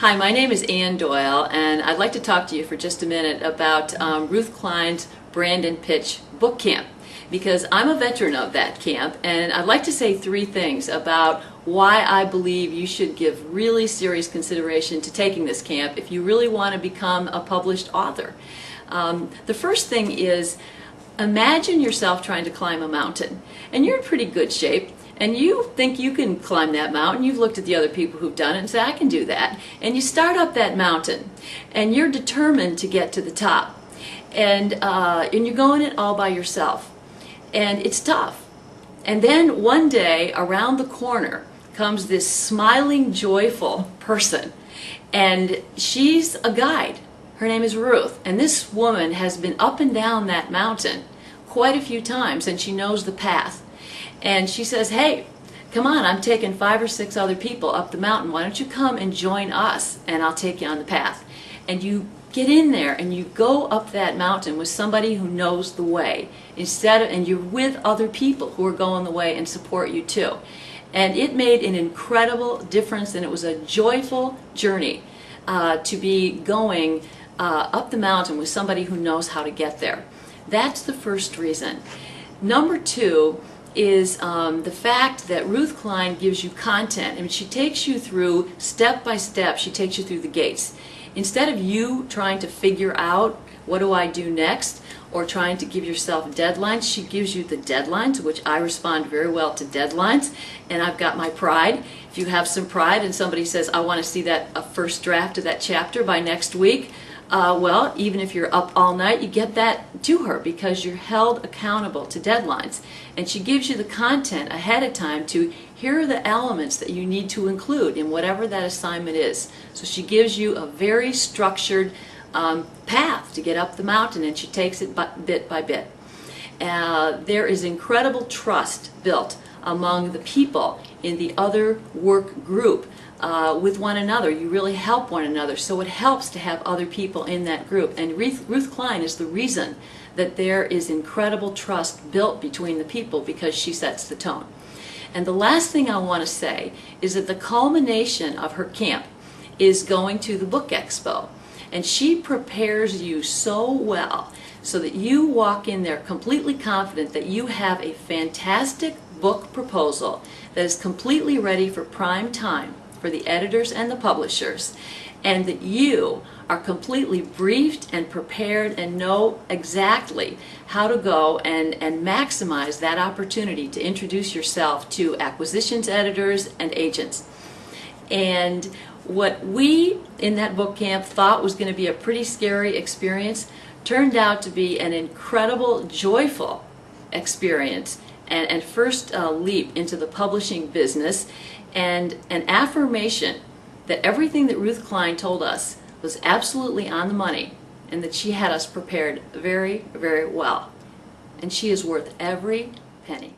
Hi, my name is Ann Doyle, and I'd like to talk to you for just a minute about Ruth Klein's Brand and Pitch book camp, because I'm a veteran of that camp, and I'd like to say three things about why I believe you should give really serious consideration to taking this camp if you really want to become a published author. The first thing is, imagine yourself trying to climb a mountain, and you're in pretty good shape, and you think you can climb that mountain. You've looked at the other people who've done it and said, I can do that. And you start up that mountain, and you're determined to get to the top. And you're going it all by yourself. And it's tough. And then one day, around the corner, comes this smiling, joyful person. And she's a guide. Her name is Ruth. And this woman has been up and down that mountain quite a few times, and she knows the path. And she says, hey, come on, I'm taking 5 or 6 other people up the mountain. Why don't you come and join us, and I'll take you on the path. And you get in there and you go up that mountain with somebody who knows the way, and you're with other people who are going the way and support you too. And it made an incredible difference, and it was a joyful journey to be going up the mountain with somebody who knows how to get there. That's the first reason. Number two is the fact that Ruth Klein gives you content. I mean, she takes you through step by step. She takes you through the gates. Instead of you trying to figure out what do I do next, or trying to give yourself deadlines, she gives you the deadlines, which I respond very well to deadlines, and I've got my pride. If you have some pride and somebody says, I want to see a first draft of that chapter by next week, well, even if you're up all night, you get that to her because you're held accountable to deadlines. And she gives you the content ahead of time to here are the elements that you need to include in whatever that assignment is. So she gives you a very structured path to get up the mountain, and she takes it bit by bit. There is incredible trust built among the people in the other work group with one another. You really help one another, so it helps to have other people in that group. And Ruth Klein is the reason that there is incredible trust built between the people, because she sets the tone. And the last thing I want to say is that the culmination of her camp is going to the Book Expo. And she prepares you so well so that you walk in there completely confident that you have a fantastic book proposal that is completely ready for prime time for the editors and the publishers, and that you are completely briefed and prepared and know exactly how to go and maximize that opportunity to introduce yourself to acquisitions editors and agents. And what we in that book camp thought was going to be a pretty scary experience turned out to be an incredible, joyful experience, and first leap into the publishing business, and an affirmation that everything that Ruth Klein told us was absolutely on the money, and that she had us prepared very, very well. And she is worth every penny.